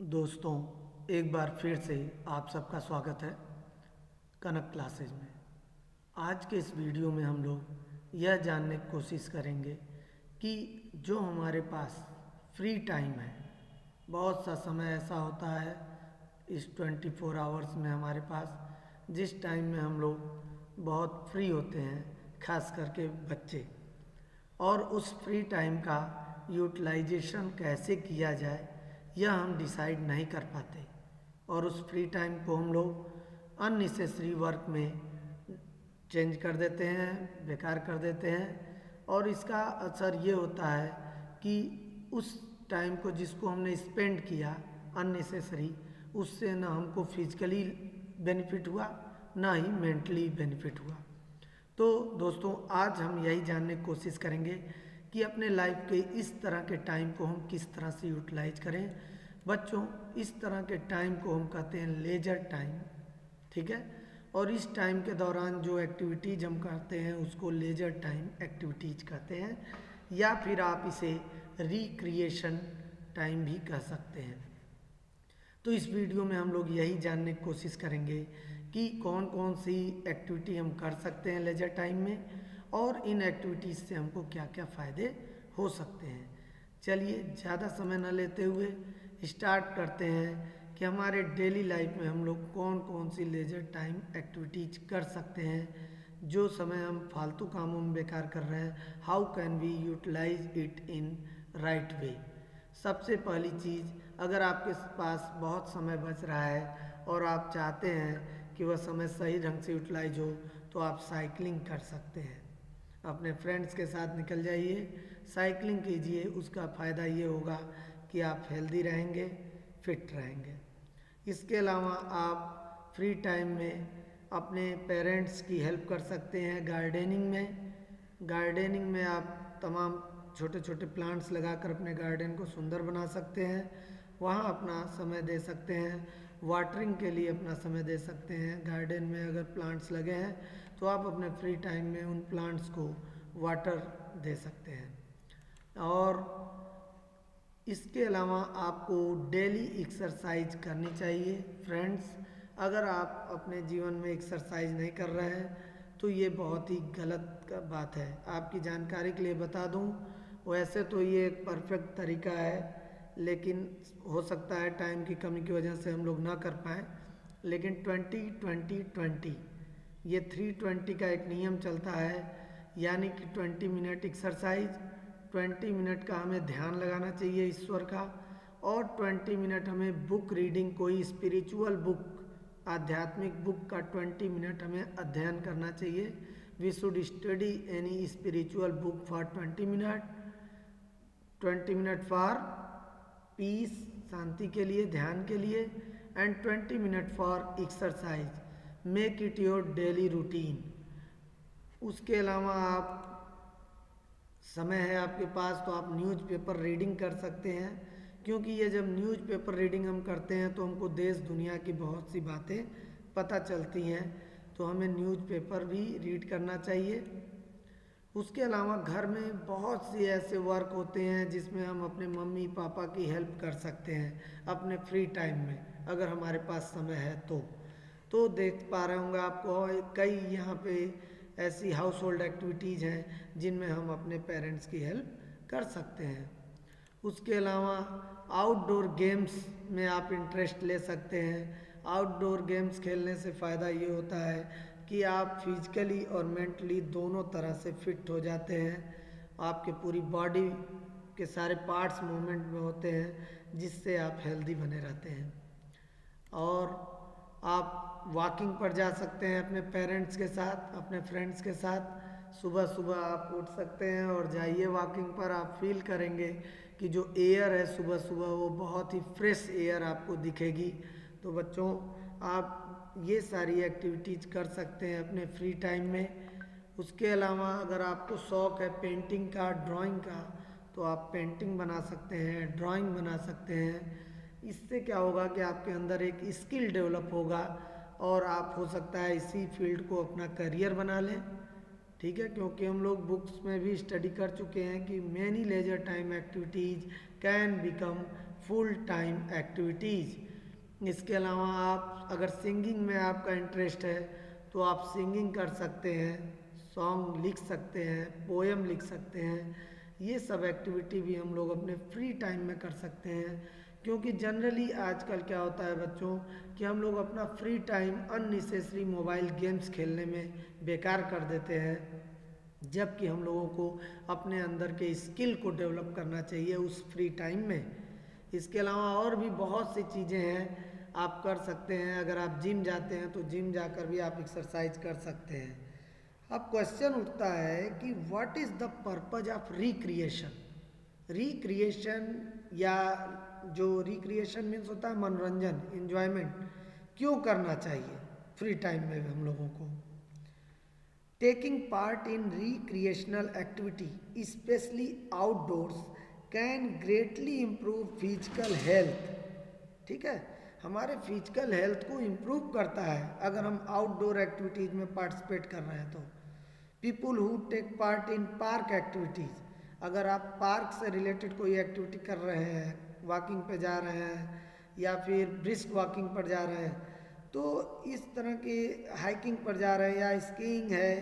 दोस्तों, एक बार फिर से आप सबका स्वागत है कनक क्लासेज में। आज के इस वीडियो में हम लोग यह जानने की कोशिश करेंगे कि जो हमारे पास फ्री टाइम है, बहुत सा समय ऐसा होता है इस 24 आवर्स में हमारे पास, जिस टाइम में हम लोग बहुत फ्री होते हैं, खास करके बच्चे। और उस फ्री टाइम का यूटिलाइजेशन कैसे किया जाए यह हम डिसाइड नहीं कर पाते, और उस फ्री टाइम को हम लोग अननेसेसरी वर्क में चेंज कर देते हैं, बेकार कर देते हैं। और इसका असर ये होता है कि उस टाइम को जिसको हमने स्पेंड किया अननेसेसरी, उससे ना हमको फिजिकली बेनिफिट हुआ, ना ही मेंटली बेनिफिट हुआ। तो दोस्तों, आज हम यही जानने की कोशिश करेंगे कि अपने लाइफ के इस तरह के टाइम को हम किस तरह से यूटिलाइज करें। बच्चों, इस तरह के टाइम को हम कहते हैं लेजर टाइम, ठीक है। और इस टाइम के दौरान जो एक्टिविटीज़ हम करते हैं उसको लेजर टाइम एक्टिविटीज़ कहते हैं, या फिर आप इसे रिक्रिएशन टाइम भी कह सकते हैं। तो इस वीडियो में हम लोग यही जानने की कोशिश करेंगे कि कौन कौन सी एक्टिविटी हम कर सकते हैं लेजर टाइम में, और इन एक्टिविटीज़ से हमको क्या क्या फ़ायदे हो सकते हैं। चलिए, ज़्यादा समय न लेते हुए स्टार्ट करते हैं कि हमारे डेली लाइफ में हम लोग कौन कौन सी लेजर टाइम एक्टिविटीज कर सकते हैं। जो समय हम फालतू कामों में बेकार कर रहे हैं, how can we utilise it in right way. सबसे पहली चीज़, अगर आपके पास बहुत समय बच रहा है और आप चाहते हैं कि वह समय सही ढंग से यूटिलाइज हो, तो आप साइकिलिंग कर सकते हैं। अपने फ्रेंड्स के साथ निकल जाइए, साइकिलिंग कीजिए। उसका फ़ायदा ये होगा कि आप हेल्दी रहेंगे, फिट रहेंगे। इसके अलावा आप फ्री टाइम में अपने पेरेंट्स की हेल्प कर सकते हैं गार्डनिंग में। गार्डनिंग में आप तमाम छोटे छोटे प्लांट्स लगाकर अपने गार्डन को सुंदर बना सकते हैं, वहाँ अपना समय दे सकते हैं। वाटरिंग के लिए अपना समय दे सकते हैं। गार्डन में अगर प्लांट्स लगे हैं तो आप अपने फ्री टाइम में उन प्लांट्स को वाटर दे सकते हैं। और इसके अलावा आपको डेली एक्सरसाइज करनी चाहिए। फ्रेंड्स, अगर आप अपने जीवन में एक्सरसाइज नहीं कर रहे हैं तो ये बहुत ही गलत बात है। आपकी जानकारी के लिए बता दूं, वैसे तो ये एक परफेक्ट तरीका है, लेकिन हो सकता है टाइम की कमी की वजह से हम लोग ना कर पाएँ। लेकिन 20-20-20 ये 320 का एक नियम चलता है, यानी कि 20 मिनट एक्सरसाइज, 20 मिनट का हमें ध्यान लगाना चाहिए ईश्वर का, और 20 मिनट हमें बुक रीडिंग, कोई स्पिरिचुअल बुक, आध्यात्मिक बुक का 20 मिनट हमें अध्ययन करना चाहिए। We should study any spiritual book for 20 minute. 20 minute for peace, शांति के लिए, ध्यान के लिए, and 20 minute for exercise. Make it your daily routine. उसके अलावा आप समय है आपके पास तो आप न्यूज़पेपर रीडिंग कर सकते हैं, क्योंकि ये जब न्यूज़पेपर रीडिंग हम करते हैं तो हमको देश दुनिया की बहुत सी बातें पता चलती हैं, तो हमें न्यूज़पेपर भी रीड करना चाहिए। उसके अलावा घर में बहुत सी ऐसे वर्क होते हैं जिसमें हम अपने मम्मी पापा की हेल्प कर सकते हैं अपने फ्री टाइम में, अगर हमारे पास समय है तो देख पा रहे होंगे आपको कई यहाँ पे ऐसी हाउस होल्ड एक्टिविटीज़ हैं जिनमें हम अपने पेरेंट्स की हेल्प कर सकते हैं। उसके अलावा आउटडोर गेम्स में आप इंटरेस्ट ले सकते हैं। आउटडोर गेम्स खेलने से फ़ायदा ये होता है कि आप फिजिकली और मेंटली दोनों तरह से फिट हो जाते हैं। आपके पूरी बॉडी के सारे पार्ट्स मूवमेंट में होते हैं, जिससे आप हेल्दी बने रहते हैं। और आप वॉकिंग पर जा सकते हैं अपने पेरेंट्स के साथ, अपने फ्रेंड्स के साथ। सुबह सुबह आप उठ सकते हैं और जाइए वॉकिंग पर। आप फील करेंगे कि जो एयर है सुबह सुबह वो बहुत ही फ्रेश एयर आपको दिखेगी। तो बच्चों, आप ये सारी एक्टिविटीज़ कर सकते हैं अपने फ्री टाइम में। उसके अलावा अगर आपको शौक़ है पेंटिंग का, ड्राइंग का, तो आप पेंटिंग बना सकते हैं, ड्राइंग बना सकते हैं। इससे क्या होगा कि आपके अंदर एक स्किल डेवलप होगा और आप हो सकता है इसी फील्ड को अपना करियर बना लें, ठीक है, क्योंकि हम लोग बुक्स में भी स्टडी कर चुके हैं कि many leisure time activities can become full time activities. इसके अलावा आप अगर सिंगिंग में आपका इंटरेस्ट है तो आप सिंगिंग कर सकते हैं, सॉन्ग लिख सकते हैं, पोएम लिख सकते हैं। ये सब एक्टिविटी भी हम लोग अपने फ्री टाइम में कर सकते हैं, क्योंकि जनरली आजकल क्या होता है बच्चों कि हम लोग अपना free time unnecessary mobile games खेलने में बेकार कर देते हैं, जबकि हम लोगों को अपने अंदर के स्किल को डेवलप करना चाहिए उस फ्री टाइम में। इसके अलावा और भी बहुत सी चीज़ें हैं आप कर सकते हैं। अगर आप जिम जाते हैं तो जिम जाकर भी आप एक्सरसाइज कर सकते हैं। अब क्वेश्चन उठता है कि what is the purpose of recreation. Recreation या जो रिक्रिएशन मीन्स होता है मनोरंजन, इंजॉयमेंट, क्यों करना चाहिए फ्री टाइम में हम लोगों को। Taking part in recreational activity specially outdoors can greatly improve physical health. ठीक है, हमारे फिजिकल हेल्थ को इम्प्रूव करता है अगर हम आउटडोर एक्टिविटीज़ में पार्टिसिपेट कर रहे हैं तो। People who take part in park activities, अगर आप पार्क से रिलेटेड कोई एक्टिविटी कर रहे हैं, वॉकिंग पे जा रहे हैं या फिर ब्रिस्क वॉकिंग पर जा रहे हैं, तो इस तरह के हाइकिंग पर जा रहे हैं या स्कीइंग है,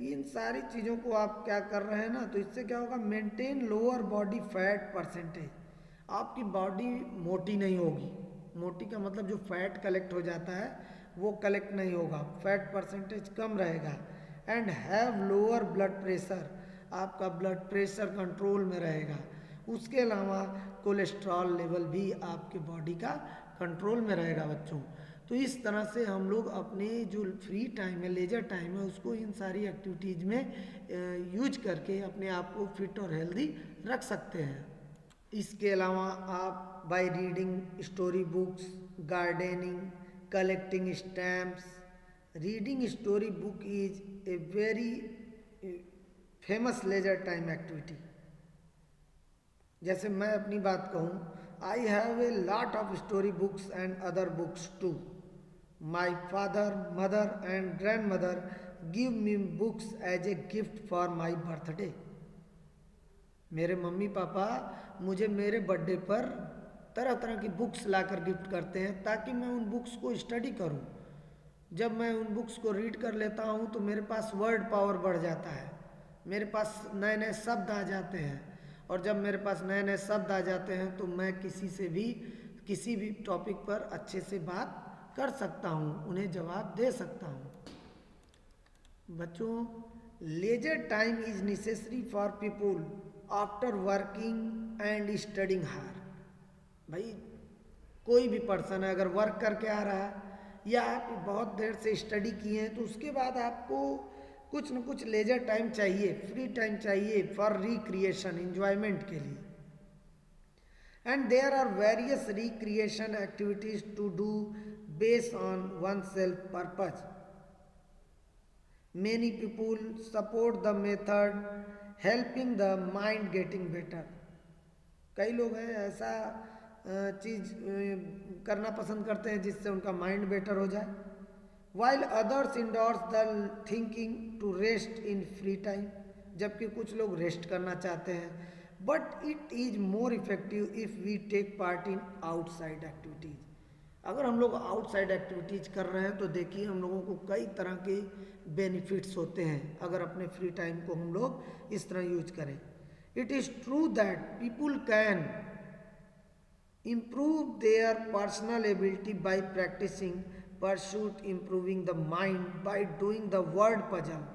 इन सारी चीज़ों को आप क्या कर रहे हैं ना, तो इससे क्या होगा, maintain lower body fat percentage. आपकी बॉडी मोटी नहीं होगी, मोटी का मतलब जो फैट कलेक्ट हो जाता है वो कलेक्ट नहीं होगा, फैट परसेंटेज कम रहेगा। And have lower blood pressure, आपका ब्लड प्रेशर कंट्रोल में रहेगा। उसके अलावा कोलेस्ट्रॉल लेवल भी आपके बॉडी का कंट्रोल में रहेगा बच्चों। तो इस तरह से हम लोग अपने जो फ्री टाइम है, लेजर टाइम है, उसको इन सारी एक्टिविटीज़ में यूज करके अपने आप को फिट और हेल्दी रख सकते हैं। इसके अलावा आप by reading story books, gardening, collecting stamps. Reading story book is a very famous leisure time activity. जैसे मैं अपनी बात कहूँ, I have a lot of story books and other books too. My father, mother and grandmother give me books as a gift for my birthday. मेरे mummy papa मुझे मेरे birthday पर तरह तरह की बुक्स लाकर गिफ्ट करते हैं ताकि मैं उन बुक्स को स्टडी करूं। जब मैं उन बुक्स को रीड कर लेता हूं तो मेरे पास वर्ड पावर बढ़ जाता है, मेरे पास नए नए शब्द आ जाते हैं, और जब मेरे पास नए नए शब्द आ जाते हैं तो मैं किसी से भी किसी भी टॉपिक पर अच्छे से बात कर सकता हूं, उन्हें जवाब दे सकता हूं। बच्चों, leisure time is necessary for people after working and studying hard. भाई कोई भी पर्सन है अगर वर्क करके आ रहा है या आप बहुत देर से स्टडी किए हैं तो उसके बाद आपको कुछ न कुछ लेजर टाइम चाहिए, फ्री टाइम चाहिए फॉर रिक्रिएशन, इंजॉयमेंट के लिए। And there are various recreation activities to do based on oneself purpose. Many people support the method helping the mind getting better. कई लोग हैं ऐसा चीज़ करना पसंद करते हैं जिससे उनका माइंड बेटर हो जाए। While others endorse the thinking to rest in free time, जबकि कुछ लोग रेस्ट करना चाहते हैं। But it is more effective if we take part in outside activities. अगर हम लोग आउटसाइड एक्टिविटीज़ कर रहे हैं तो देखिए हम लोगों को कई तरह के बेनिफिट्स होते हैं अगर अपने फ्री टाइम को हम लोग इस तरह यूज करें। It is true that people can improve their personal ability by practicing pursuit, improving the mind by doing the word puzzle।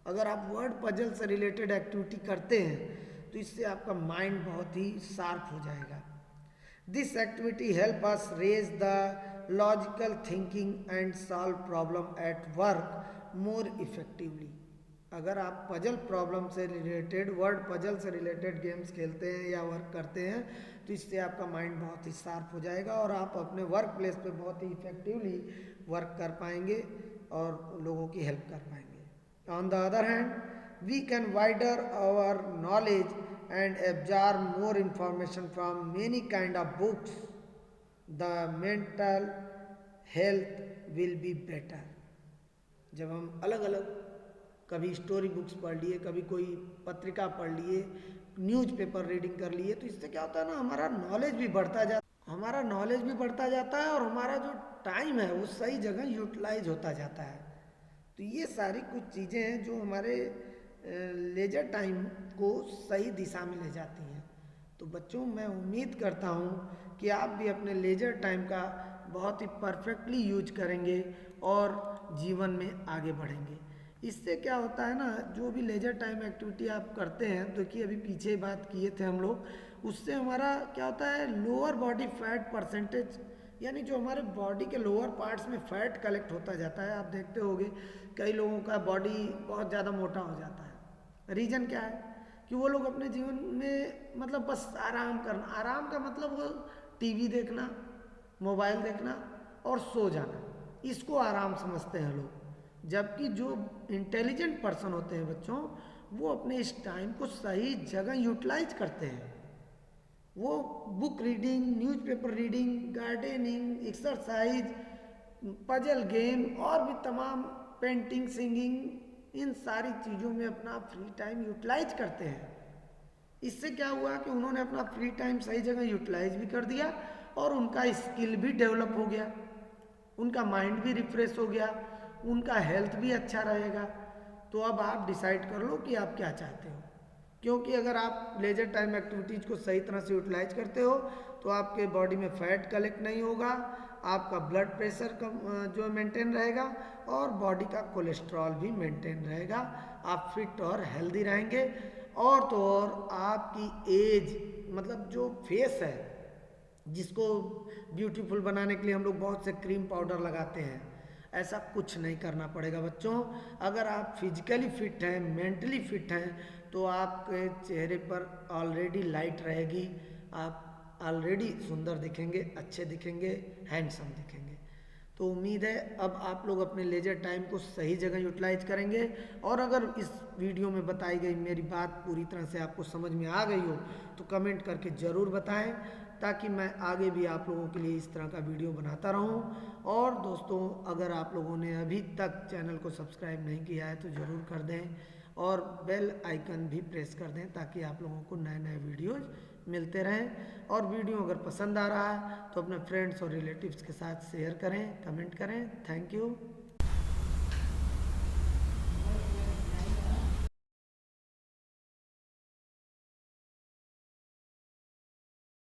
अगर आप वर्ड पजल से रिलेटेड एक्टिविटी करते हैं तो इससे आपका माइंड बहुत ही शार्प हो जाएगा। This activity help us raise the logical thinking and solve problem at work more effectively. अगर आप पजल प्रॉब्लम से रिलेटेड, वर्ड पजल से रिलेटेड गेम्स खेलते हैं या वर्क करते हैं तो इससे आपका माइंड बहुत ही शार्प हो जाएगा और आप अपने वर्क प्लेस पे बहुत ही इफेक्टिवली वर्क कर पाएंगे और लोगों की हेल्प कर पाएंगे। On the other hand we can wider our knowledge and absorb more information from many kind of books. The mental health will be better. जब हम अलग अलग कभी स्टोरी बुक्स पढ़ लिए, कभी कोई पत्रिका पढ़ लिए, न्यूज़पेपर रीडिंग कर लिए। तो इससे क्या होता है ना, हमारा नॉलेज भी बढ़ता जाता है और हमारा जो टाइम है वो सही जगह यूटिलाइज होता जाता है। तो ये सारी कुछ चीज़ें हैं जो हमारे लेजर टाइम को सही दिशा में ले जाती हैं। तो बच्चों, मैं उम्मीद करता हूँ कि आप भी अपने लेजर टाइम का बहुत ही परफेक्टली यूज करेंगे और जीवन में आगे बढ़ेंगे। इससे क्या होता है ना, जो भी लेजर टाइम एक्टिविटी आप करते हैं, देखिए अभी पीछे बात किए थे हम लोग, उससे हमारा क्या होता है, लोअर बॉडी फैट परसेंटेज, यानी जो हमारे बॉडी के लोअर पार्ट्स में फैट कलेक्ट होता जाता है। आप देखते होंगे कई लोगों का बॉडी बहुत ज़्यादा मोटा हो जाता है। रीज़न क्या है कि वो लोग अपने जीवन में मतलब बस आराम करना, आराम का मतलब वो टीवी देखना, मोबाइल देखना और सो जाना, इसको आराम समझते हैं लोग। जबकि जो इंटेलिजेंट पर्सन होते हैं बच्चों, वो अपने इस टाइम को सही जगह यूटिलाइज करते हैं। वो book reading, newspaper reading, gardening, exercise, puzzle game और भी तमाम पेंटिंग, सिंगिंग, इन सारी चीज़ों में अपना फ्री टाइम यूटिलाइज करते हैं। इससे क्या हुआ कि उन्होंने अपना फ्री टाइम सही जगह यूटिलाइज भी कर दिया और उनका स्किल भी डेवलप हो गया, उनका माइंड भी रिफ्रेश हो गया, उनका हेल्थ भी अच्छा रहेगा। तो अब आप डिसाइड कर लो कि आप क्या चाहते हो, क्योंकि अगर आप लेजर टाइम एक्टिविटीज़ को सही तरह से यूटिलाइज करते हो तो आपके बॉडी में फैट कलेक्ट नहीं होगा, आपका ब्लड प्रेशर कम जो मेंटेन रहेगा और बॉडी का कोलेस्ट्रॉल भी मेंटेन रहेगा। आप फिट और हेल्दी रहेंगे। और तो और आपकी एज, मतलब जो फेस है, जिसको ब्यूटीफुल बनाने के लिए हम लोग बहुत से क्रीम पाउडर लगाते हैं, ऐसा कुछ नहीं करना पड़ेगा बच्चों। अगर आप फिजिकली फिट हैं, मेंटली फिट हैं, तो आपके चेहरे पर ऑलरेडी लाइट रहेगी, आप ऑलरेडी सुंदर दिखेंगे, अच्छे दिखेंगे, हैंडसम दिखेंगे। तो उम्मीद है अब आप लोग अपने लेजर टाइम को सही जगह यूटिलाइज करेंगे। और अगर इस वीडियो में बताई गई मेरी बात पूरी तरह से आपको समझ में आ गई हो तो कमेंट करके ज़रूर बताएं, ताकि मैं आगे भी आप लोगों के लिए इस तरह का वीडियो बनाता रहूं। और दोस्तों, अगर आप लोगों ने अभी तक चैनल को सब्सक्राइब नहीं किया है तो ज़रूर कर दें और बेल आइकन भी प्रेस कर दें, ताकि आप लोगों को नए नए वीडियोज़ मिलते रहें। और वीडियो अगर पसंद आ रहा है तो अपने फ्रेंड्स और रिलेटिव्स के साथ शेयर करें, कमेंट करें। Thank you.